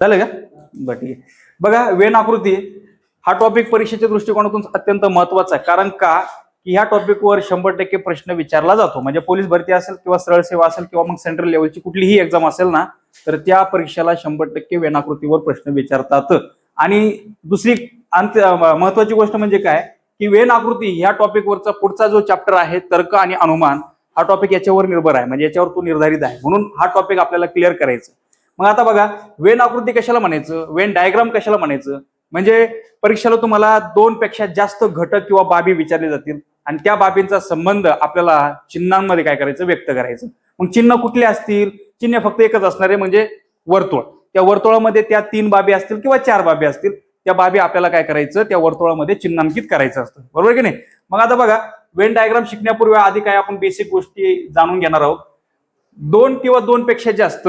झालं का? बरं, ठीक आहे. बघा, वेन आकृती हा टॉपिक परीक्षेच्या दृष्टिकोनातून अत्यंत महत्वाचा आहे. कारण का की ह्या टॉपिकवर 100% प्रश्न विचारला जातो. म्हणजे पोलीस भरती असेल किंवा सरळ सेवा असेल किंवा मग सेंट्रल लेवलची कुठलीही एक्झाम असेल ना, तर त्या परीक्षेला 100% वेन आकृतीवर प्रश्न विचारतात. आणि दुसरी महत्वाची गोष्ट म्हणजे काय की वेन आकृती ह्या टॉपिकवरचा पुढचा जो चॅप्टर आहे तर्क आणि अनुमान, हा टॉपिक याच्यावर निर्भर आहे. म्हणजे याच्यावर तो निर्धारित आहे. म्हणून हा टॉपिक आपल्याला क्लिअर करायचा. मग आता बघा, वेन आकृती कशाला म्हणायचं, वेन डायग्राम कशाला म्हणायचं, म्हणजे परीक्षेला तुम्हाला 2 पेक्षा जास्त घटक किंवा बाबी विचारले जातील आणि त्या बाबींचा संबंध आपल्याला चिन्हांमध्ये काय करायचं, व्यक्त करायचं. मग चिन्ह कुठले असतील, चिन्ह फक्त एकच असणार आहे, म्हणजे वर्तुळ. त्या वर्तुळामध्ये त्या 3 बाबी असतील किंवा 4 बाबी असतील, त्या बाबी आपल्याला काय करायचं, त्या वर्तुळामध्ये चिन्हांकित करायचं असतं. बरोबर की नाही? मग आता बघा, वेन डायग्राम शिकण्यापूर्वी आधी काय आपण बेसिक गोष्टी जाणून घेणार आहोत. 2 किंवा 2 पेक्षा जास्त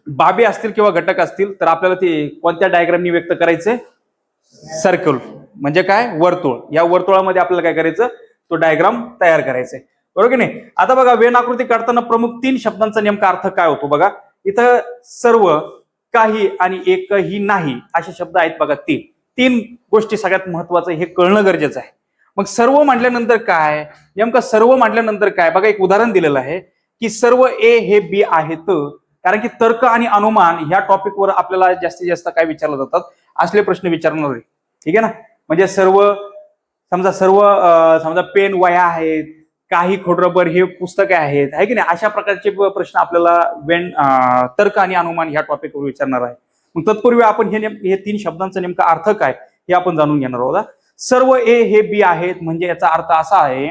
बाबी असतील किंवा घटक असतील तर आपल्याला ते कोणत्या डायग्रामनी व्यक्त करायचंय, सर्कल. म्हणजे काय, वर्तुळ. या वर्तुळामध्ये आपल्याला काय करायचं, तो डायग्राम तयार करायचा आहे. बरोबर की नाही? आता बघा, वेन आकृती काढताना प्रमुख 3 शब्दांचा नेमका अर्थ काय होतो बघा. इथं सर्व, काही आणि एकही नाही असे शब्द आहेत बघा. 3 गोष्टी सगळ्यात महत्वाचं, हे कळणं गरजेचं आहे. मग सर्व म्हटल्यानंतर काय, नेमकं सर्व म्हटल्यानंतर काय, बघा एक उदाहरण दिलेलं आहे की सर्व ए हे बी आहेत. कारण की तर्क आणि अनुमान ह्या टॉपिकवर आपल्याला जास्तीत जास्त काय विचारलं जातात, असले प्रश्न विचारणार आहे. ठीक आहे ना? म्हणजे समजा पेन वह्या आहेत, काही खोडरबर हे पुस्तके आहेत, आहे की नाही, अशा प्रकारचे प्रश्न आपल्याला तर्क आणि अनुमान ह्या टॉपिकवर विचारणार आहे. मग तत्पूर्वी आपण हे 3 शब्दांचा नेमका अर्थ काय हे आपण जाणून घेणार आहोत. सर्व ए हे बी आहेत म्हणजे याचा अर्थ असा आहे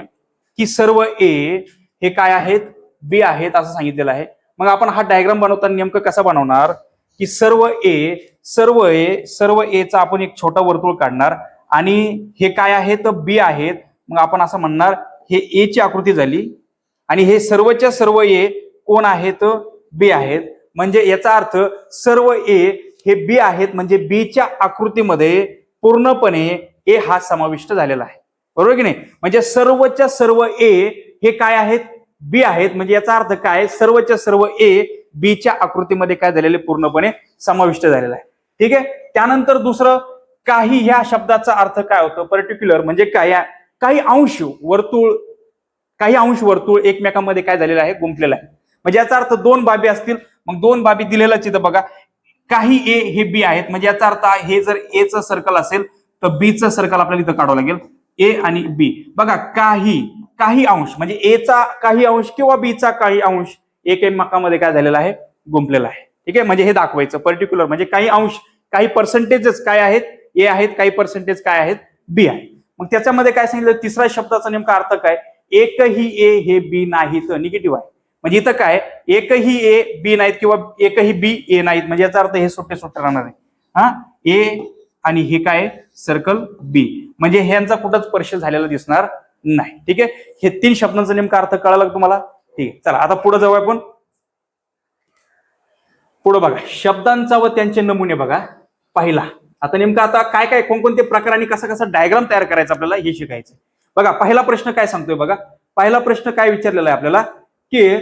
की सर्व ए हे काय आहेत, बी आहेत असं सांगितलेलं आहे. मग आपण हा डायग्राम बनवताना नेमकं कसा बनवणार की सर्व एचा आपण एक छोटा वर्तुळ काढणार आणि हे काय आहेत, बी आहेत. मग आपण असं म्हणणार हे ए ची आकृती झाली आणि हे सर्वच्या सर्व ए कोण आहेत, बी आहेत. म्हणजे याचा अर्थ सर्व ए हे बी आहेत म्हणजे बी च्या आकृतीमध्ये पूर्णपणे ए हा समाविष्ट झालेला आहे. बरोबर की नाही? म्हणजे सर्वच्या सर्व ए हे काय आहेत, बी आहेत. म्हणजे याचा अर्थ काय, सर्वच्या सर्व ए बी च्या आकृतीमध्ये काय झालेले, पूर्णपणे समाविष्ट झालेला आहे. ठीक आहे. त्यानंतर दुसरं, काही ह्या शब्दाचा अर्थ काय होतं, पर्टिक्युलर म्हणजे काय, काही अंश वर्तुळ एकमेकांमध्ये काय झालेला आहे, गुंफलेला आहे. म्हणजे याचा अर्थ 2 बाबी असतील, मग 2 बाबी दिलेलाच इथं बघा. काही ए हे बी आहेत म्हणजे याचा अर्थ हे जर ए चं सर्कल असेल तर बी चं सर्कल आपल्याला इथं काढावं लागेल. ए आणि बी बघा, काही अंश म्हणजे ए चा काही अंश किंवा बी चा काही अंश एकमेकांमध्ये काय झालेला आहे, गुंफलेला आहे. ठीक आहे. म्हणजे हे दाखवायचं पर्टिक्युलर म्हणजे काही अंश, काही पर्सेंटेजेस काय आहेत, ए आहेत, काही पर्सेंटेज काय आहेत, बी आहे. मग त्याच्यामध्ये काय सांगितलं, तिसऱ्या शब्दाचा नेमका अर्थ काय, एकही ए हे बी नाहीत, निगेटिव्ह आहे. म्हणजे इथं काय, एकही ए बी नाहीत किंवा एकही बी ए नाहीत म्हणजे याचा अर्थ हे सुट्टे राहणार आहे. हा, ए आणि हे काय, सर्कल बी, म्हणजे ह्यांचा कुठंच स्पर्श झालेला दिसणार नाही. ठीक आहे. हे 3 शब्दांचा नेमका अर्थ कळाला तुम्हाला? ठीक आहे. चला आता पुढे जाऊ आपण. पुढे बघा, शब्दांचा व त्यांचे नमुने बघा. पहिला, आता नेमका आता काय काय कोणकोणते प्रकार आणि कसा कसा डायग्राम तयार करायचा आपल्याला हे शिकायचं. बघा, पहिला प्रश्न काय सांगतोय बघा. पहिला प्रश्न काय विचारलेला आहे आपल्याला की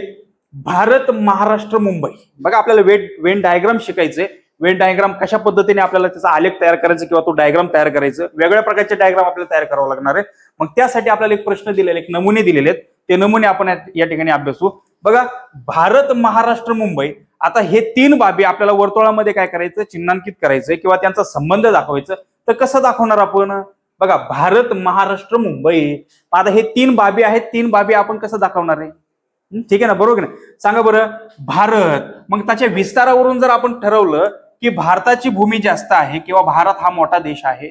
भारत, महाराष्ट्र, मुंबई. बघा, आपल्याला वेन डायग्राम शिकायचंय. वेन डायग्राम कशा पद्धतीने आपल्याला त्याचा आलेख तयार करायचा किंवा तो डायग्राम तयार करायचं, वेगवेगळ्या प्रकारचे डायग्राम आपल्याला तयार करावं लागणार आहे. मग त्यासाठी आपल्याला एक प्रश्न दिलेले, एक नमुने दिलेले आहेत, ते नमुने आपण या ठिकाणी अभ्यासू. बघा, भारत, महाराष्ट्र, मुंबई. आता हे 3 बाबी आपल्याला वर्तुळामध्ये काय करायचं, चिन्हांकित करायचं किंवा त्यांचा संबंध दाखवायचं. तर कसं दाखवणार आपण, बघा, भारत, महाराष्ट्र, मुंबई. आता हे 3 बाबी आहेत, 3 बाबी आपण कसं दाखवणार आहे, ठीक आहे ना? बरोबर ना? सांगा बरं. भारत, मग त्याच्या विस्तारावरून जर आपण ठरवलं की भारताची भूमी जास्त आहे किंवा भारत हा मोठा देश आहे,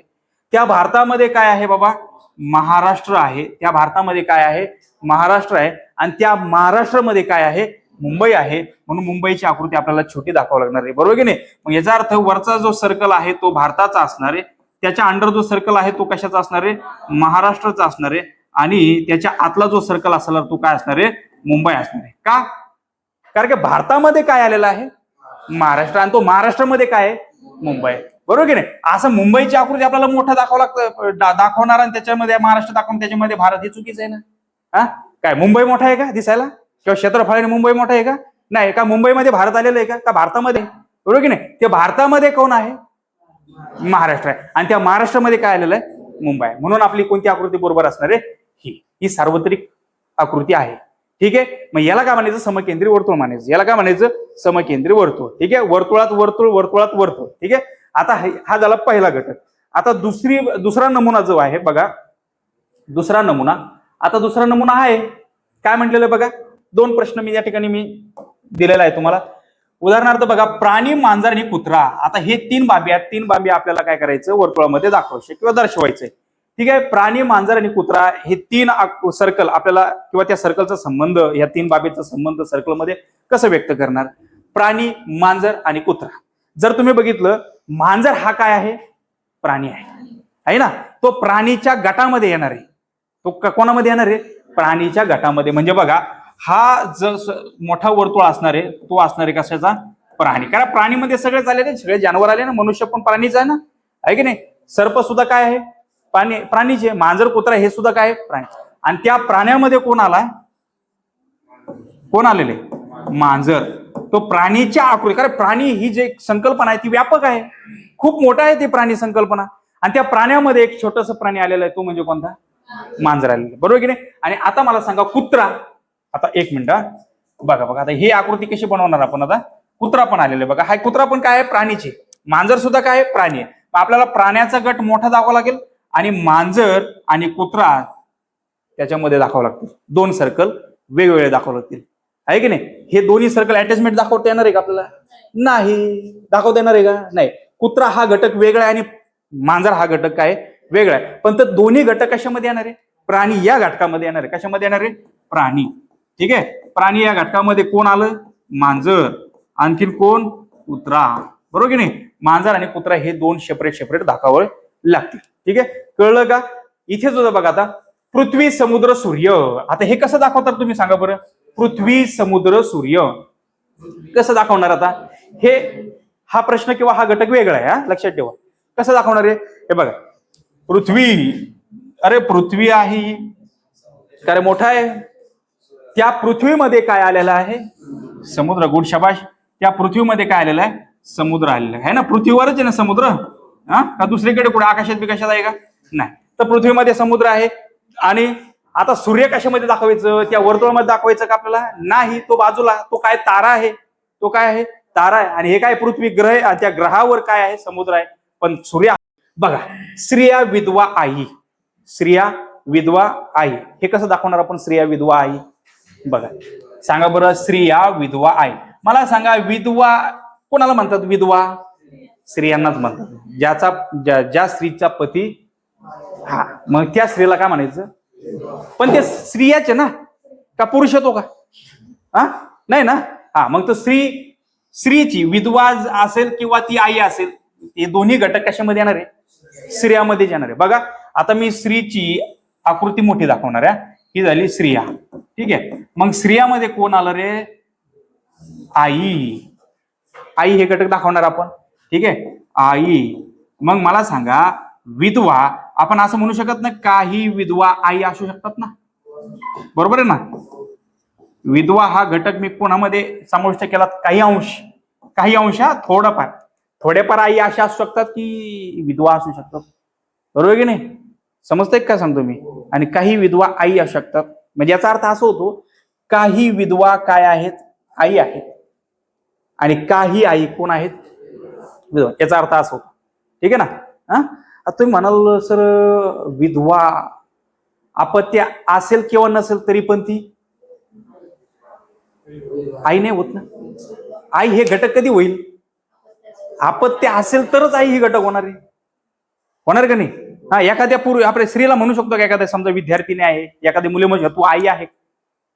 त्या भारतामध्ये काय आहे बाबा, महाराष्ट्र आहे. त्या भारतामध्ये काय आहे, महाराष्ट्र आहे. आणि त्या महाराष्ट्रामध्ये काय आहे, मुंबई आहे. म्हणून मुंबईची आकृती आपल्याला छोटी दाखवावी लागणार आहे. बरोबर की नाही? मग याचा अर्थ वरचा जो सर्कल आहे तो भारताचा असणार आहे, त्याच्या अंडर जो सर्कल आहे तो कशाचा असणार आहे, महाराष्ट्राचा असणार आहे. आणि त्याच्या आतला जो सर्कल असणार तो काय असणार आहे, मुंबई असणार आहे. का? कारण की भारतामध्ये काय आलेलं आहे, महाराष्ट्र, आणि तो महाराष्ट्रामध्ये काय आहे, मुंबई. बरोबर की नाही? असं मुंबईची आकृती आपल्याला मोठा दाखवावं लागतं, दाखवणार आणि त्याच्यामध्ये महाराष्ट्र दाखवून त्याच्यामध्ये भारत, हे चुकीचं आहे ना? हा, काय मुंबई मोठा आहे का दिसायला, किंवा क्षेत्रफळाने मुंबई मोठा आहे का? नाही. का मुंबईमध्ये भारत आलेलं आहे का भारतामध्ये? बरोबर की नाही? ते भारतामध्ये कोण आहे? महाराष्ट्र आहे. आणि त्या महाराष्ट्रामध्ये काय आलेलं आहे? मुंबई आहे. म्हणून आपली कोणती आकृती बरोबर असणार आहे? ही सार्वत्रिक आकृती आहे. ठीक आहे. मग याला काय म्हणायचं? समकेंद्री वर्तुळ म्हणायचं. याला काय म्हणायचं? समकेंद्री वर्तुळ. ठीक आहे. वर्तुळात वर्तुळ, वर्तुळात वर्तुळ. ठीक आहे. आता हा झाला पहिला घटक. आता दुसरा नमुना जो आहे बघा, दुसरा नमुना. आता दुसरा नमुना आहे काय म्हटलेलं बघा, 2 प्रश्न मी या ठिकाणी दिलेला आहे तुम्हाला. उदाहरणार्थ बघा, प्राणी, मांजर आणि कुत्रा. आता हे 3 बाबी आहेत. 3 बाबी आपल्याला काय करायचं? वर्तुळामध्ये दाखवायचे किंवा दर्शवायचे. ठीक आहे. प्राणी, मांजर आणि कुत्रा हे 3 सर्कल आपल्याला किंवा त्या सर्कलचा संबंध, या 3 बाबीचा संबंध सर्कलमध्ये कसं व्यक्त करणार? प्राणी, मांजर आणि कुत्रा. जर तुम्ही बघितलं, मांजर हा काय आहे? प्राणी आहे ना. तो प्राणीच्या गटामध्ये येणार आहे. तो कोणामध्ये येणार आहे? प्राणीच्या गटामध्ये. म्हणजे बघा, हा जो मोठा वर्तुळ असणार आहे तो असणार आहे कशाचा? प्राणी. कारण प्राणीमध्ये सगळेच आले ना, सगळे जानवर आले ना. मनुष्य पण प्राणीच आहे ना, आहे की नाही? सर्प सुद्धा काय आहे? प्राणीचे. मांजर, कुत्रा हे सुद्धा काय आहे? प्राणी. आणि त्या प्राण्यामध्ये कोण आला? कोण आलेले? मांजर. तो प्राणीच्या आकृती. कारण प्राणी ही जी संकल्पना आहे ती व्यापक आहे, खूप मोठा आहे ती प्राणी संकल्पना. आणि त्या प्राण्यामध्ये एक छोटस प्राणी आलेला आहे, तो म्हणजे कोणता? मांजर आलेला. बरोबर की नाही? आणि आता मला सांगा, कुत्रा. आता 1 मिनिट बघा. आता ही आकृती कशी बनवणार आपण? आता कुत्रा पण आलेला आहे बघा. हा कुत्रा पण काय आहे? प्राणीचे. मांजर सुद्धा काय आहे? प्राणी आहे. आपल्याला प्राण्याचा गट मोठा दाखवावा लागेल आणि मांजर आणि कुत्रा त्याच्यामध्ये दाखवावं लागतील. 2 सर्कल वेगवेगळे दाखवावं लागतील, आहे की नाही? हे दोन्ही सर्कल अटॅचमेंट दाखवता येणार आहे का आपल्याला? नाही. दाखवता येणार आहे का? नाही. कुत्रा हा घटक वेगळा आहे आणि मांजर हा घटक काय वेगळा आहे. पण तर दोन्ही घटक कशामध्ये येणार आहे? प्राणी या घटकामध्ये येणार आहे. कशामध्ये येणार आहे? प्राणी. ठीक आहे. प्राणी या घटकामध्ये कोण आलं? मांजर. आणखीन कोण? कुत्रा. बरोबर की नाही? मांजर आणि कुत्रा हे 2 सेपरेट दाखवावे लागतील. ठीक आहे. कळलं का? इथे सुद्धा बघा, आता पृथ्वी, समुद्र, सूर्य. आता हे कसं दाखवतात तुम्ही सांगा बरं? पृथ्वी, समुद्र, सूर्य कसं दाखवणार? आता हा प्रश्न किंवा हा घटक वेगळा आहे, लक्षात ठेवा. कसं दाखवणार आहे? हे बघा, पृथ्वी. अरे पृथ्वी आहे, कारण मोठा आहे. त्या पृथ्वीमध्ये काय आलेलं आहे? समुद्र. गुड, शाबाश. त्या पृथ्वीमध्ये काय आलेलं आहे? समुद्र आलेला आहे ना. पृथ्वीवरच आहे ना समुद्र, का दुसरीकडे कुठे आकाशात बिकाशात आहे का? नाही. तर पृथ्वीमध्ये समुद्र आहे. आणि आता सूर्य कशामध्ये दाखवायचं? त्या वर्तुळामध्ये दाखवायचं का आपल्याला? नाही. तो बाजूला, तो काय? तारा आहे. तो काय आहे? तारा आहे. आणि हे काय? पृथ्वी ग्रह आहे. आणि त्या ग्रहावर काय आहे? समुद्र आहे. पण सूर्य बघा, स्त्रिया, विधवा, आई. स्त्रिया, विधवा, आई. हे कसं दाखवणार आपण? स्त्रिया, विधवा, आई. बघा, सांगा बरं. स्त्रिया, विधवा, आई. मला सांगा, विधवा कोणाला म्हणतात? विधवा स्त्रियांनाच म्हणतात. ज्या स्त्रीचा पती, मग त्या स्त्रीला काय म्हणायचं? पण ते स्त्रियाचे ना, का पुरुष होतो का? नाही ना. मग तो स्त्रीची विधवा असेल किंवा ती आई असेल, हे दोन्ही घटक कशामध्ये येणार आहे? स्त्रियामध्ये येणार आहे. बघा, आता मी स्त्रीची आकृती मोठी दाखवणार आहे. ही झाली स्त्रिया. ठीक आहे. मग स्त्रियामध्ये कोण आलं रे? आई. आई हे घटक दाखवणार आपण. ठीक आहे. आई. मग मला सांगा, विधवा आपण असं म्हणू शकत ना, काही विधवा आई असू शकतात ना, बरोबर आहे ना? विधवा हा घटक मी कोणामध्ये समाविष्ट केला? काही अंश, थोडेफार आई अशा असू शकतात की विधवा असू शकतात, बरोबर की नाही? समजतंय का सांगतो मी? आणि काही विधवा आई असू शकतात. म्हणजे याचा अर्थ असा होतो, काही विधवा काय आहेत? आई आहेत. आणि काही आई कोण आहेत? विधवा. याचा अर्थ असा होतो. ठीक आहे ना? आता तुम्ही म्हणाल, सर विधवा अपत्य असेल किंवा नसेल तरी पण ती आई नाही होत ना. आई हे घटक कधी होईल? अपत्य असेल तरच आई हे घटक होणार का नाही? एखाद्या आपल्या स्त्रीला म्हणू शकतो का? एखाद्या समजा विद्यार्थिनी आहे, एखादी मुली म्हणजे तू आई आहे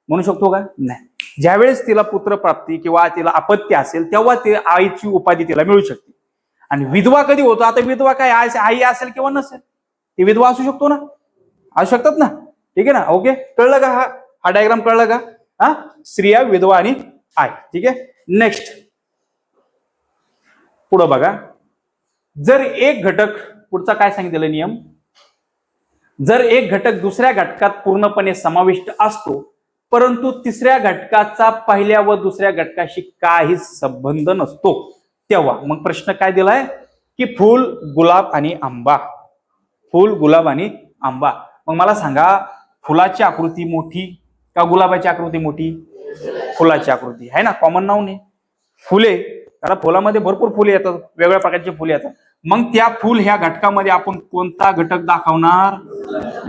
म्हणू शकतो का? नाही. ज्यावेळेस तिला पुत्रप्राप्ती किंवा तिला अपत्य असेल तेव्हा ती आईची उपाधी तिला मिळू शकते. आणि विधवा कधी होतो? आता विधवा काय आई असेल किंवा नसेल, ती विधवा असू शकतो ना, असू शकतात ना. ठीक आहे ना? ओके, कळलं का? हा डायग्राम कळलं का? स्त्रिया, विधवा आणि आई. ठीक आहे. नेक्स्ट पुढं बघा, जर एक घटक, पुढचा काय सांगितलेला नियम, जर एक घटक दुसऱ्या घटकात पूर्णपणे समाविष्ट असतो परंतु तिसऱ्या घटकाचा पहिल्या व दुसऱ्या घटकाशी काहीच संबंध नसतो, तेव्हा मग प्रश्न काय दिलाय की फुल, गुलाब आणि आंबा. फुल, गुलाब आणि आंबा. मग मला सांगा, फुलाची आकृती मोठी का गुलाबाची आकृती मोठी? फुलाची आकृती आहे ना, कॉमन नाव नाही. फुले, कारण फुलामध्ये भरपूर फुले येतात, वेगवेगळ्या प्रकारची फुले येतात. मग त्या फुल ह्या घटकामध्ये आपण कोणता घटक दाखवणार?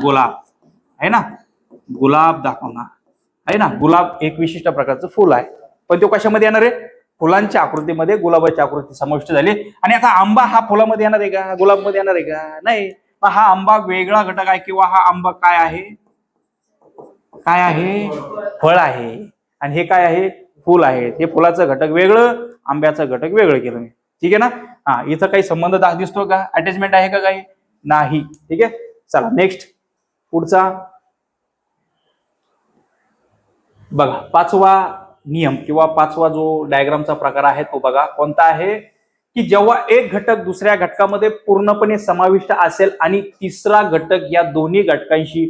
गुलाब आहे ना, गुलाब दाखवणार आहे ना. गुलाब एक विशिष्ट प्रकारचं फुल आहे, पण तो कशामध्ये येणार आहे? फुलांच्या आकृतीमध्ये गुलाबाची आकृती समाविष्ट झाली. आणि आता आंबा हा फुलामध्ये येणार आहे का, गुलाबमध्ये येणार आहे का? नाही. मग हा आंबा वेगळा घटक आहे किंवा हा आंबा काय आहे? काय आहे? फळ आहे. आणि हे काय आहे? फुल आहे. हे फुलाचं घटक वेगळं, आंब्याचं घटक वेगळं केलं मी. ठीक आहे ना. हा, इथं काही संबंध दिसतो का? अटॅचमेंट आहे का काही? नाही. ठीक आहे, चला नेक्स्ट पुढचा बघा. पाचवा नियम किंवा पाचवा जो डायग्रामचा प्रकार आहे तो बघा कोणता आहे, की जेव्हा एक घटक दुसऱ्या घटकामध्ये पूर्णपणे समाविष्ट असेल आणि तिसरा घटक या दोन्ही घटकांशी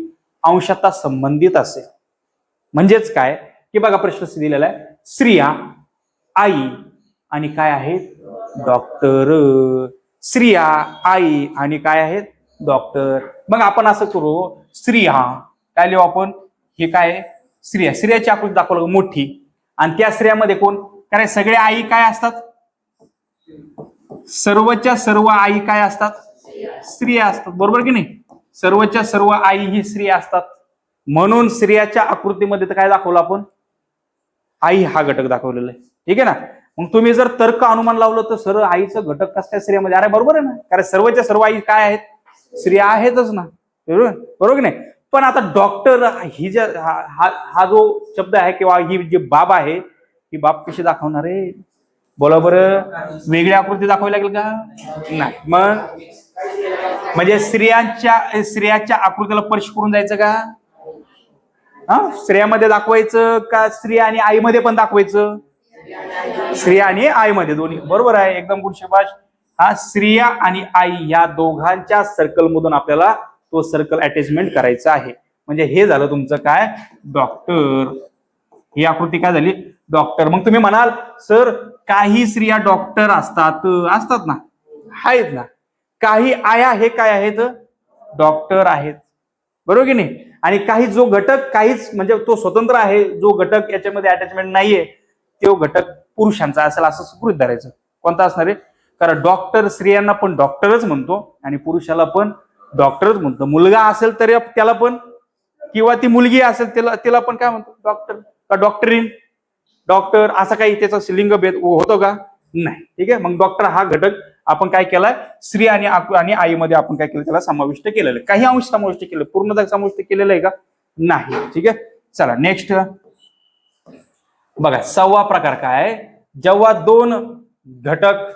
अंशतः संबंधित असेल. म्हणजेच काय की बघा, प्रश्न दिलेला आहे, स्त्रिया, आई आणि काय आहेत? डॉक्टर. स्त्रिया, आई आणि काय आहेत? डॉक्टर. मग आपण असं करू, स्त्रिया काय लिहू आपण? हे काय? स्त्रिया. स्त्रियाची आकृती दाखवलं मोठी, आणि त्या स्त्रियामध्ये कोण? कारण सगळे आई काय असतात? सर्वच्या सर्व आई काय असतात? स्त्रिया असतात, बरोबर की नाही? सर्वच्या सर्व आई ही स्त्रिया असतात. म्हणून स्त्रियाच्या आकृतीमध्ये तर काय दाखवलं आपण? आई हा घटक दाखवलेला आहे. ठीक आहे ना. मग तुम्ही जर तर्क अनुमान लावलं तर सर्व आईचं घटक कसं काय स्त्रियामध्ये? अरे बरोबर आहे ना, कारण सर्वच्या सर्व आई काय आहेत? स्त्रिया आहेतच ना, बरोबर की नाही? पण आता डॉक्टर ही जे हा जो शब्द आहे किंवा ही जी बाब आहे, ही बाब कशी दाखवणार आहे? बोला बरं. वेगळी आकृती दाखवावी लागेल का? नाही. मग म्हणजे स्त्रियाच्या आकृतीला स्पर्श करून जायचं का? हा, स्त्रियामध्ये दाखवायचं का स्त्री आणि आईमध्ये पण दाखवायचं? स्त्रिया आणि आईमध्ये दोन्ही, बरोबर आहे, एकदम गुड शाबाश. हा, स्त्रिया आणि आई या दोघांच्या सर्कल मधून आपल्याला तो सर्कल अटॅचमेंट करायचा आहे. म्हणजे हे झालं तुमचं काय? डॉक्टर. ही आकृती काय झाली? डॉक्टर. मग तुम्ही म्हणाल सर काही स्त्रिया डॉक्टर असतात ना, आहेत ना. काही आया हे काय आहेत? डॉक्टर आहेत, बरोबर की नाही? आणि काही जो घटक काहीच म्हणजे तो स्वतंत्र आहे, जो घटक याच्यामध्ये अटॅचमेंट नाहीये, तो घटक पुरुषांचा असेल असं सुकृत धरायचं. कोणता असणार आहे? कारण डॉक्टर स्त्रियांना पण डॉक्टरच म्हणतो आणि पुरुषाला पण डॉक्टरच म्हणतो. मुलगा असेल तरी त्याला पण, किंवा ती मुलगी असेल तिला पण काय म्हणतो? डॉक्टर का डॉक्टरीन, डॉक्टर, असा काही त्याचा लिंगभेद होतो का? नाही. ठीक आहे. मग डॉक्टर हा घटक आपण काय केलाय? स्त्री आणि आईमध्ये आपण काय केलं? त्याला समाविष्ट केलेलं आहे. काही अंश समाविष्ट केलं, पूर्णतः समाविष्ट केलेलं आहे का? नाही. ठीक आहे, चला नेक्स्ट बघा. सहावा प्रकार काय? जेव्हा दोन घटक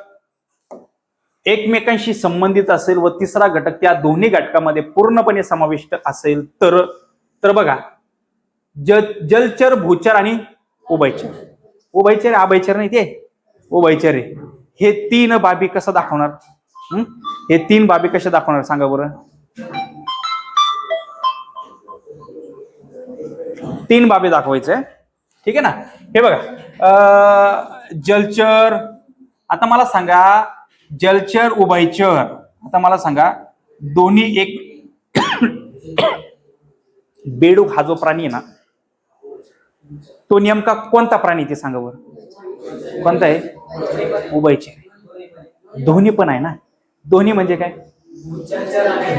एकमेकांशी संबंधित असेल व तिसरा घटक त्या दोन्ही घटकामध्ये पूर्णपणे समाविष्ट असेल तर बघा, जलचर, भूचर आणि उभयचर. उभयचर, आभयचर नाही, ते उभयचर आहे. हे तीन बाबी कसं दाखवणार? हे तीन बाबी कशा दाखवणार सांगा बरं? तीन बाबी दाखवायचे. ठीक आहे ना. हे बघा, जलचर. आता मला सांगा, जलचर, उभयचर. आता मला सांगा, दोन्ही एक बेडूक हा जो प्राणी आहे ना, तो नेमका कोणता प्राणी ते सांगा बरं? कोणता आहे? उभयचर. दोन्ही पण आहे ना. दोन्ही म्हणजे काय?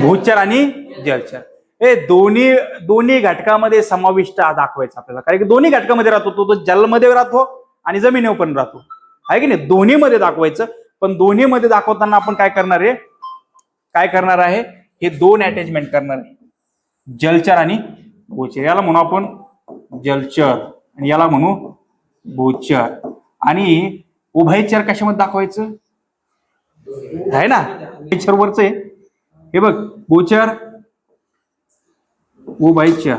भूचर आणि जलचर. हे दोन्ही घटकामध्ये समाविष्ट दाखवायचं आपल्याला, कारण की दोन्ही घटकामध्ये राहतो तो जलमध्ये राहतो आणि जमिनीवर पण राहतो, आहे की नाही? दोन्ही मध्ये दाखवायचं. पण दोन्ही मध्ये दाखवताना आपण काय करणार आहे? हे दोन अटॅचमेंट करणार आहे, जलचर आणि भूचर. याला म्हणू आपण जलचर आणि याला म्हणू भूचर. आणि उभयचर कशामध्ये दाखवायचं आहे ना? भूचर वरच आहे हे बघ, भूचर, उभयचर.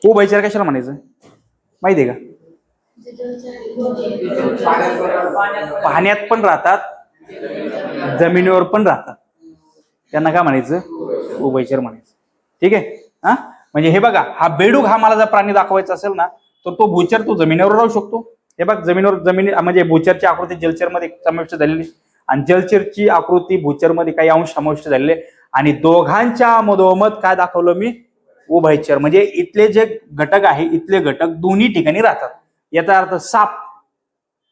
उभयचर कशाला म्हणायचं माहितीये का? पाण्यात पण राहतात, जमिनीवर पण राहतात, त्यांना काय म्हणायचं? उभयचर म्हणायचं. ठीक आहे. हा, म्हणजे हे बघा, हा बेडूक हा मला जर प्राणी दाखवायचा असेल ना, तर तो भूचर तो जमिनीवर राहू शकतो, हे बघ जमिनीवर जमिनी म्हणजे भूचरची आकृती जलचरमध्ये समाविष्ट झालेली आणि जलचरची आकृती भूचरमध्ये काही अंश समाविष्ट झालेले आणि दोघांच्या मधोमध काय दाखवलं मी उभयचर म्हणजे इथले जे घटक आहे इथले घटक दोन्ही ठिकाणी राहतात. याचा अर्थ साप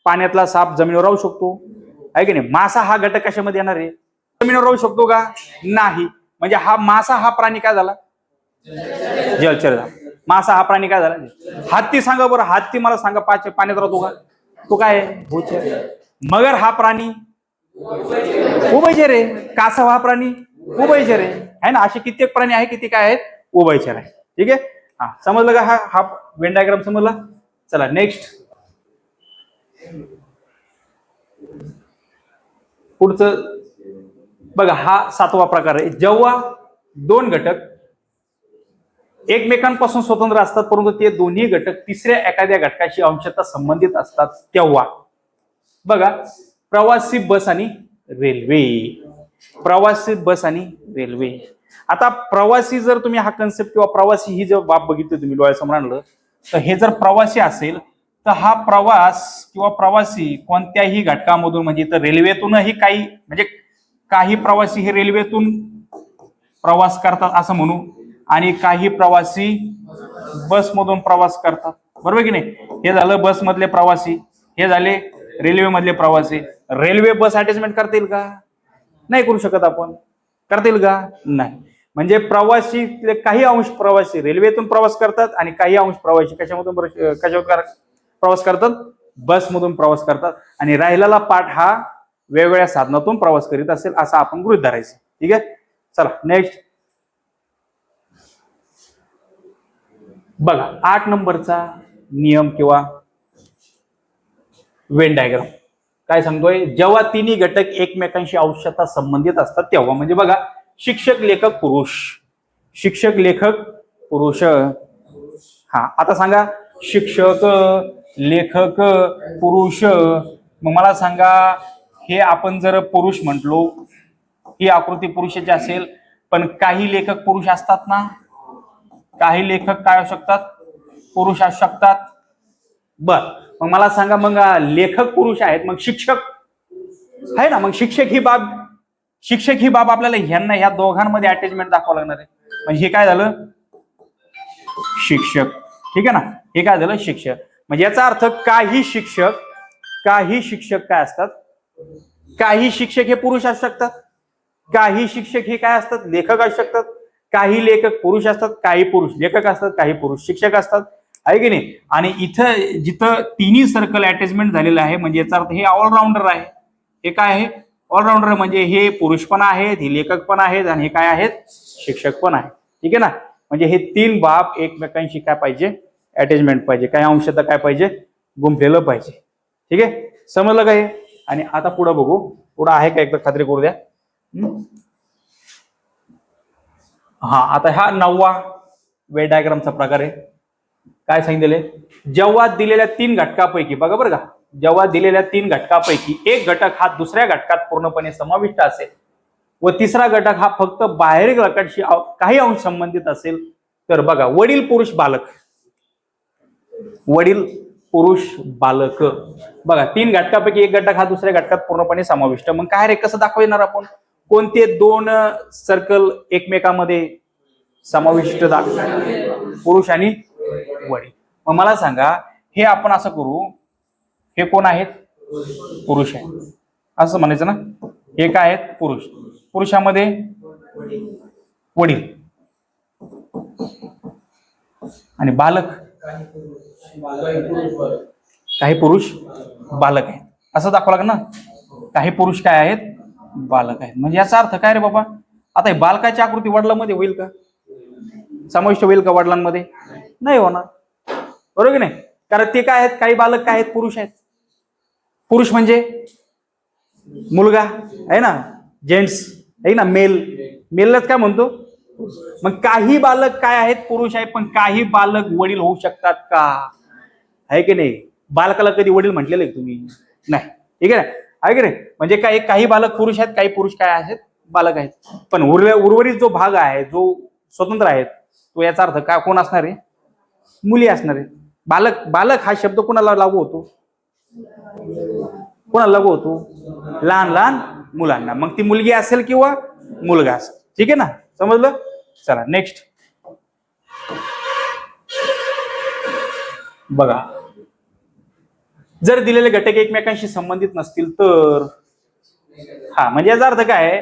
पाण्यातला साप जमिनीवर राहू शकतो आहे की नाही. मासा हा घटक कशामध्ये येणार आहे जमिनीवर राहू शकतो का नाही. म्हणजे हा मासा हा प्राणी काय झाला जलचर झाला. मासा हा प्राणी काय झाला हत्ती. सांगा बरं हत्ती मला सांगा पाण्यात राहतो का तो काय आहे भूचर. मगर हा प्राणी उभयचर आहे. कासव हा प्राणी उभयचर आहे ना. असे कित्येक प्राणी आहे किती काय आहेत उभयचर आहे. ठीक आहे हा समजलं का. हा वेन डायग्राम समजला. चला नेक्स्ट पुढचं बघा. हा 7वा प्रकार आहे. जेव्हा दोन घटक एकमेकांपासून स्वतंत्र असतात परंतु ते दोन्ही घटक तिसऱ्या एखाद्या घटकाशी अंशतः संबंधित असतात तेव्हा. बघा प्रवासी बस आणि रेल्वे. प्रवासी बस आणि रेल्वे. आता प्रवासी जर तुम्ही हा कन्सेप्ट किंवा प्रवासी ही जर बाब बघितली तुम्ही डोळ्यासमोर आणलं तर हे जर प्रवासी असेल तर हा प्रवास किंवा प्रवासी कोणत्याही घटकामधून म्हणजे तर रेल्वेतूनही काही म्हणजे काही प्रवासी हे रेल्वेतून प्रवास करतात असं म्हणू आणि काही प्रवासी बसमधून प्रवास करतात बरोबर की नाही. हे झालं बस मधले प्रवासी हे झाले रेल्वे मधले प्रवासी. रेल्वे बस अटॅचमेंट करता येईल का नाही करू शकत आपण. करता येईल का नाही. म्हणजे प्रवासी काही अंश प्रवासी रेल्वेतून प्रवास करतात आणि काही अंश प्रवासी कशामधून प्रवास करतात बसमधून प्रवास करतात आणि राहिलेला पार्ट हा वेगवेगळ्या साधनातून प्रवास करीत असेल असं आपण गृहीत धरायचं. ठीक आहे चला नेक्स्ट बघा 8 नंबरचा नियम किंवा वेन डायग्राम काय सांगतोय. जेव्हा तिन्ही घटक एकमेकांशी अंशतः संबंधित असतात तेव्हा. म्हणजे बघा शिक्षक लेखक पुरुष. शिक्षक लेखक पुरुष. हा आता सांगा शिक्षक लेखक पुरुष. मग मला सांगा हे आपण जर पुरुष म्हटलो ही आकृती पुरुषाची असेल पण काही लेखक पुरुष असतात ना. काही लेखक काय असू शकतात पुरुष असू शकतात. बर मग मला सांगा मग लेखक पुरुष आहेत मग शिक्षक आहे ना. मग शिक्षक ही बाब आपल्याला ह्यांना ह्या दोघांमध्ये अटॅचमेंट दाखवावं लागणार आहे. म्हणजे हे काय झालं शिक्षक. ठीक आहे ना. हे काय झालं शिक्षक. म्हणजे याचा अर्थ काही शिक्षक काय असतात काही शिक्षक हे पुरुष असू शकतात. काही शिक्षक हे काय असतात लेखक असू शकतात. काही लेखक पुरुष असतात काही पुरुष लेखक असतात काही पुरुष शिक्षक असतात आहे की नाही. आणि इथं जिथं तिन्ही सर्कल अटॅचमेंट झालेलं आहे म्हणजे याचा अर्थ हे ऑलराऊंडर आहे. हे काय आहे ऑलराऊंडर म्हणजे हे पुरुष पण आहेत हे लेखक पण आहेत आणि हे काय आहेत शिक्षक पण आहे. ठीक आहे ना. म्हणजे हे तीन बाब एकमेकांशी काय पाहिजे अटॅचमेंट पाहिजे काय अंशतः काय पाहिजे गुंफलेलं पाहिजे. ठीक आहे समजलं का हे. आणि आता पुढे बघू पुढे आहे का एकदा खात्री करू द्या. हा आता हा 9वा वेन डायग्रामचा प्रकार आहे. काय सांगितले जेव्हा दिलेल्या 3 घटकापैकी बघा बरं का जेव्हा दिलेल्या 3 घटकापैकी एक घटक हा दुसऱ्या घटकात पूर्णपणे समाविष्ट असेल व तिसरा घटक हा फक्त बाहेरील घटकाशी काही अंश संबंधित असेल तर बघा वडील पुरुष बालक बघा 3 घटकापैकी एक घटक हा दुसऱ्या घटकात पूर्णपणे समाविष्ट. मग काय रे कसं दाखवणार आपण कोणते 2 सर्कल एकमेकांमध्ये समाविष्ट पुरुष आणि वडील. मग मला सांगा हे आपण असं करू हे कोण आहेत पुरुष आहे असं म्हणायचं ना. हे काय आहेत पुरुष. पुरुषामध्ये वडील आणि बालक काही पुरुष बालक आहेत असं दाखवा लागेल ना. काही पुरुष काय आहेत बालक आहेत. म्हणजे याचा अर्थ काय रे बाबा आता हे बालकाची आकृती वडिलांमध्ये होईल का समाविष्ट होईल का वडिलांमध्ये नाही होणार बरोबर की नाही. कारण ते काय आहेत काही बालक काय आहेत पुरुष आहेत. पुरुष म्हणजे मुलगा आहे ना जेंट्स आहे ना मेललाच काय म्हणतो. मग काही बालक काय आहेत पुरुष आहेत पण काही बालक वडील होऊ शकतात का आहे की नाही. बालकाला कधी वडील म्हटलेले तुम्ही नाही. ठीक आहे ना आहे की नाही. म्हणजे काही बालक पुरुष आहेत काही पुरुष काय आहेत बालक आहेत. पण उर्वरित जो भाग आहे जो स्वतंत्र आहेत तो याचा अर्थ काय कोण असणार आहे मुली असणार आहे. बालक हा शब्द कोणाला लागू होतो कोणाला लागू होतो? लहान लहान मुलांना. मग ती मुलगी असेल किंवा मुलगा असेल. ठीक आहे ना, समजलं? चला नेक्स्ट बघा, जर दिलेले घटक एकमेकांशी संबंधित नसतील तर, हा म्हणजे याचा अर्थ काय आहे,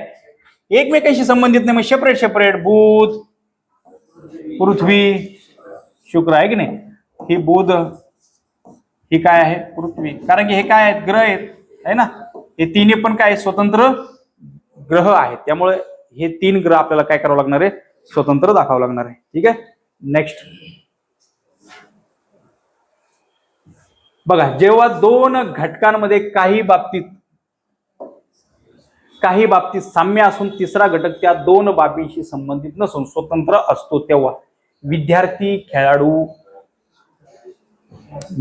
एकमेकांशी संबंधित नाही मग सेपरेट सेपरेट, बुध, पृथ्वी, शुक्र आहे की नाही, ही बुध, ही काय आहे पृथ्वी, कारण की हे काय आहेत, ग्रह आहेत आहे ना, हे तिन्ही पण काय स्वतंत्र ग्रह आहेत. त्यामुळे हे 3 ग्रह आपल्याला काय करावं लागणार आहे, स्वतंत्र दाखवावं लागणार आहे. ठीक आहे, नेक्स्ट बघा, जेव्हा 2 घटकांमध्ये काही बाबतीत साम्य असून तिसरा घटक त्या 2 बाबींशी संबंधित नसून स्वतंत्र असतो तेव्हा विद्यार्थी, खेळाडू,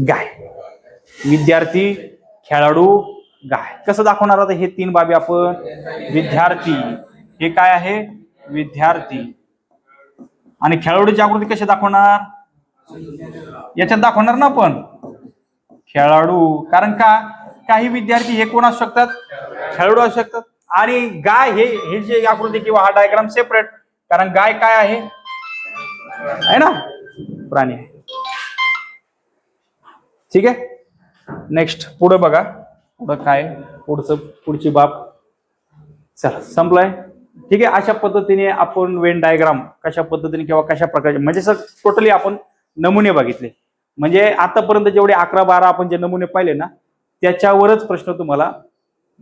गाय. विद्यार्थी, खेळाडू, गाय कसं दाखवणार आता हे 3 बाबी आपण? विद्यार्थी, हे काय आहे विद्यार्थी, आणि खेळाडूची आकृती कशी दाखवणार? याच्यात दाखवणार ना आपण खेळाडू, कारण का काही विद्यार्थी हे कोण असू शकतात, खेळाडू असू शकतात, आणि गाय हे जे आकृती किंवा हा डायग्राम सेपरेट, कारण गाय काय आहे ना, प्राणी आहे. ठीक आहे, नेक्स्ट पुढे बघा, पुढं काय पुढची बाब. चला संपलाय. ठीक आहे, अशा पद्धतीने आपण वेन डायग्राम कशा पद्धतीने किंवा कशा प्रकारचे, म्हणजे सर टोटली आपण नमुने बघितले. म्हणजे आतापर्यंत जेवढे 11-12 आपण जे नमुने पाहिले ना, त्याच्यावरच प्रश्न तुम्हाला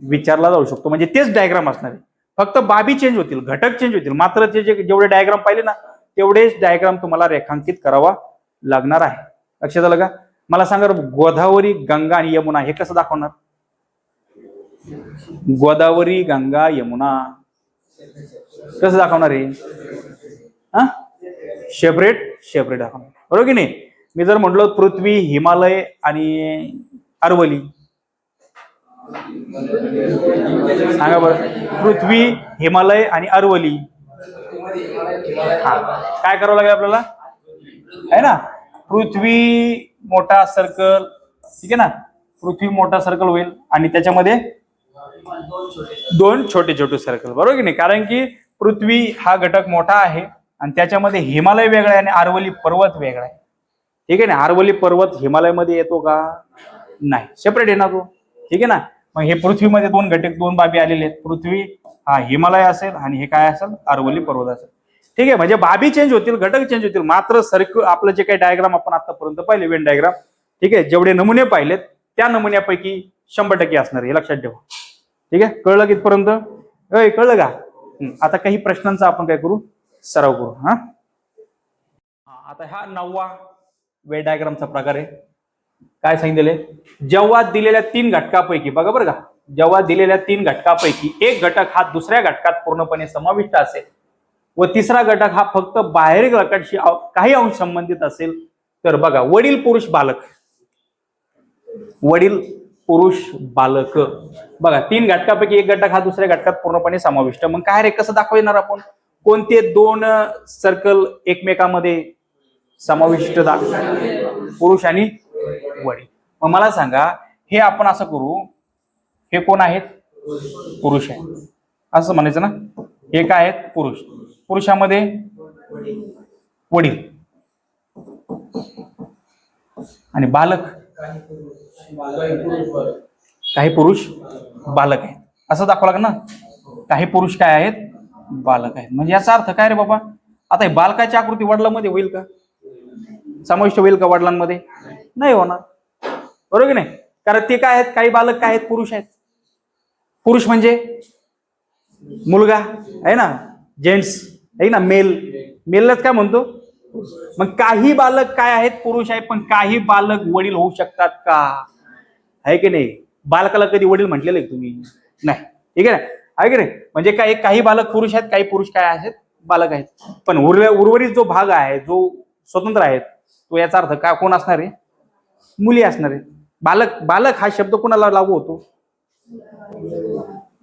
विचारला जाऊ शकतो. म्हणजे तेच डायग्राम असणार आहे, फक्त बाबी चेंज होतील, घटक चेंज होतील, मात्र ते जेवढे डायग्राम पाहिले ना तेवढेच डायग्राम तुम्हाला रेखांकित करावा लागणार आहे. लक्षात आलं का? मला सांगा, गोदावरी, गंगा आणि यमुना हे कसं दाखवणार? गोदावरी, गंगा, यमुना कसं दाखवणार आहे? सेपरेट सेपरेट दाखवणार, बरोबर की नाही? मी जर म्हटलं पृथ्वी, हिमालय आणि अरवली, सांगा बरं, पृथ्वी, हिमालय आणि अरवली, काय करावं लागेल आपल्याला आहे ना? पृथ्वी मोठा सर्कल, ठीक आहे ना, पृथ्वी मोठा सर्कल होईल आणि त्याच्यामध्ये 2 छोटे छोटे सर्कल, बरोबर की नाही? कारण की पृथ्वी हा घटक मोठा आहे आणि त्याच्यामध्ये हिमालय वेगळा आहे आणि अरवली पर्वत वेगळा आहे. ठीक आहे ना, अरवली पर्वत हिमालयमध्ये येतो का? नाही, सेपरेट आहे ना तो. ठीक आहे ना, मग हे पृथ्वीमध्ये 2 घटक, 2 बाबी आलेले आहेत. पृथ्वी हा हिमालय असेल आणि हे काय असेल, अरवली पर्वत असेल. ठीक आहे, म्हणजे बाबी चेंज होतील, घटक चेंज होतील, मात्र सर्कल आपलं जे काही डायग्राम आपण आतापर्यंत पाहिले वेन डायग्राम, ठीक आहे, जेवढे नमुने पाहिलेत त्या नमुन्यापैकी 100% असणार आहे, लक्षात ठेवा. ठीक आहे, कळलं कितपर्यंत? कळलं का? आता काही प्रश्नांचा आपण काय करू, सराव करू. आता हा 9वा वेन डायग्रामचा प्रकार आहे. काय सांगितले? जेव्हा दिलेल्या 3 घटकापैकी, बघा बरं का, जेव्हा दिलेल्या 3 घटकापैकी एक घटक हा दुसऱ्या घटकात पूर्णपणे समाविष्ट असेल व तिसरा घटक हा फक्त बाहेरील घटकाशी काही अंश संबंधित असेल तर, बघा, वडील पुरुष बालक, वडील पुरुष बालक, बघा 3 घटकापैकी एक घटक हा दुसऱ्या घटकात पूर्णपणे समाविष्ट. मग काय रे, कसं दाखवणार आपण? कोणते 2 सर्कल एकमेकांमध्ये समाविष्ट पुरुष आणि वडील. मग मला सांगा, हे आपण असं करू, हे कोण आहेत? पुरुष आहे असं म्हणायचं ना. हे काय आहेत? पुरुष. पुरुषामध्ये वडील आणि बालक, काही पुरुष बालक आहेत असं दाखवा लागेल ना. काही पुरुष काय आहेत? बालक आहेत. म्हणजे याचा अर्थ काय रे बाबा? आता हे बालकाची आकृती वडिलांमध्ये होईल का? समाविष्ट होईल का वडिलांमध्ये? नाही होणार, बरोबर की नाही? कारण ते काय आहेत? काही बालक काय आहेत? पुरुष आहेत. पुरुष म्हणजे मुलगा आहे ना, जेंट्स आहे ना, मेललाच काय म्हणतो. मग काही बालक काय आहेत? पुरुष आहेत. पण काही बालक वडील होऊ शकतात का? आहे की नाही? बालकाला कधी वडील म्हटलेलं आहे तुम्ही? नाही. ठीक आहे ना, आहे की नाही? म्हणजे काही बालक पुरुष आहेत, काही पुरुष काय आहेत? बालक आहेत. पण उर्वरित जो भाग आहे, जो स्वतंत्र आहे, तो याचा अर्थ काय कोण असणार आहे? मुली असणार आहे. बालक हा शब्द कोणाला लागू होतो?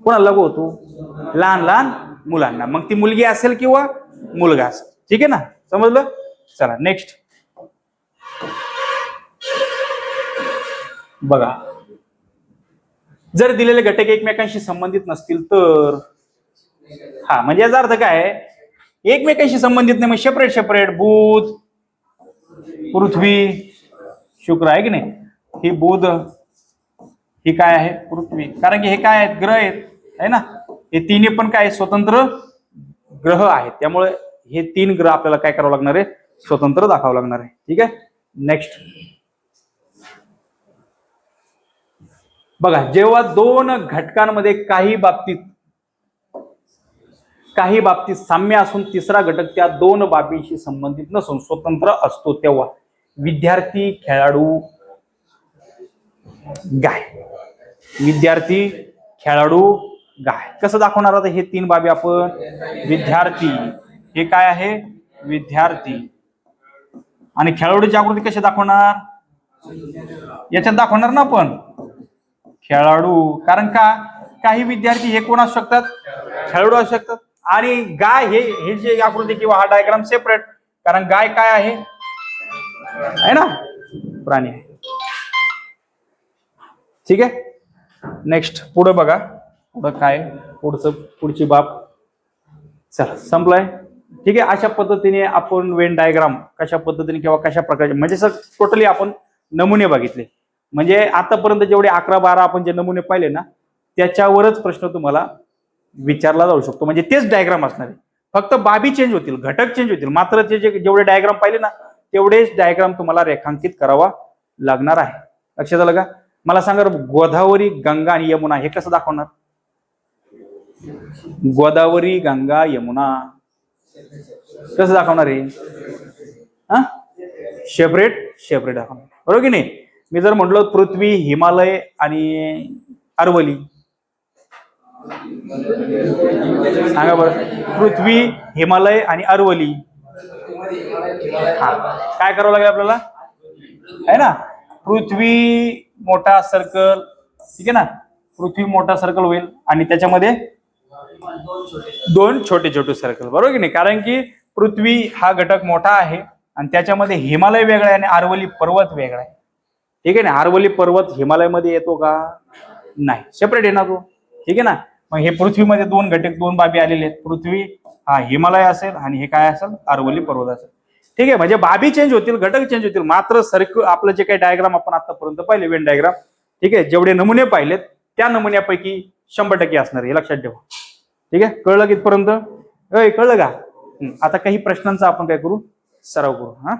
कोणाला लागू होतो? लहान लहान मुलांना. मग ती मुलगी असेल किंवा मुलगा असेल. ठीक आहे ना, समजलं? चला नेक्स्ट बघा, जर दिलेले घटक एकमेकांशी संबंधित नसतील तर, हा म्हणजे याचा अर्थ काय आहे, एकमेकांशी संबंधित नाही, मग सेपरेट सेपरेट बुध, पृथ्वी, शुक्र आहे की नाही. ही बुध, ही काय आहे पृथ्वी, कारण की हे काय आहेत, ग्रह आहेत आहे ना. हे तिन्ही पण काय स्वतंत्र ग्रह आहेत, त्यामुळे हे 3 ग्रह आपल्याला काय करावं लागणार आहे, स्वतंत्र दाखवावं लागणार आहे. ठीक आहे. नेक्स्ट बघा, जेव्हा 2 घटकांमध्ये काही बाबतीत साम्य असून तिसरा घटक त्या 2 बाबींशी संबंधित नसून स्वतंत्र असतो, तेव्हा विद्यार्थी, खेळाडू, गाय. विद्यार्थी, खेळाडू, गाय कसं दाखवणार आता हे 3 बाबी आपण. विद्यार्थी हे काय आहे, विद्यार्थी, आणि खेळाडूची आकृती कशी दाखवणार, याच्यात दाखवणार ना आपण, खेळाडू. कारण का, काही विद्यार्थी हे कोण असू शकतात, खेळाडू असू शकतात, आणि गाय हे जे आकृती किंवा हा डायग्राम सेपरेट, कारण गाय काय आहे ना, प्राणी आहे. ठीक आहे. नेक्स्ट पुढे बघा, पुढं काय, पुढची बाब. चला संपलाय. ठीक आहे. अशा पद्धतीने आपण वेन डायग्राम कशा पद्धतीने किंवा कशा प्रकारचे, म्हणजे सर टोटली आपण नमुने बघितले. म्हणजे आतापर्यंत जेवढे 11-12 आपण जे नमुने पाहिले ना, त्याच्यावरच प्रश्न तुम्हाला विचारला जाऊ शकतो. म्हणजे तेच डायग्राम असणार आहे, फक्त बाबी चेंज होतील, घटक चेंज होतील, मात्र जेवढे डायग्राम पाहिले ना तेवढेच डायग्राम तुम्हाला रेखांकित करावा लागणार आहे. लक्षात आलं का. मला सांगा, गोदावरी, गंगा आणि यमुना हे कसं दाखवणार, गोदावरी, गंगा, यमुना कसं दाखवणार आहे, हा सेपरेट दाखवणार, बरोबर की नाही. मी जर म्हटलं पृथ्वी, हिमालय आणि अरवली, सांगा बरं, पृथ्वी, हिमालय आणि अरवली, हा काय करावं लागेल आपल्याला, आहे ना. पृथ्वी मोठा सर्कल, ठीक आहे ना, पृथ्वी मोठा सर्कल होईल आणि त्याच्यामध्ये 2 छोटे छोटे सर्कल, बरोबर की नाही. कारण की पृथ्वी हा घटक मोठा आहे आणि त्याच्यामध्ये हिमालय वेगळा आहे आणि अरवली पर्वत वेगळा आहे. ठीक आहे ना. अरवली पर्वत हिमालयमध्ये येतो का, नाही, सेपरेट आहे ना तो. ठीक आहे ना. मग हे पृथ्वीमध्ये 2 घटक, 2 बाबी आलेले आहेत. पृथ्वी हा हिमालय असेल आणि हे काय असेल, अरवली पर्वत असेल. ठीक आहे. म्हणजे बाबी चेंज होतील, घटक चेंज होतील, मात्र सर्कल आपलं जे काही डायग्राम आपण आतापर्यंत पाहिले, वेन डायग्राम, ठीक आहे, जेवढे नमुने पाहिलेत त्या नमुन्यापैकी 100% असणार हे लक्षात ठेवा. ठीक आहे. कळलं कितपर्यंत, कळलं का. आता काही प्रश्नांचा आपण काय करू, सराव करू. हा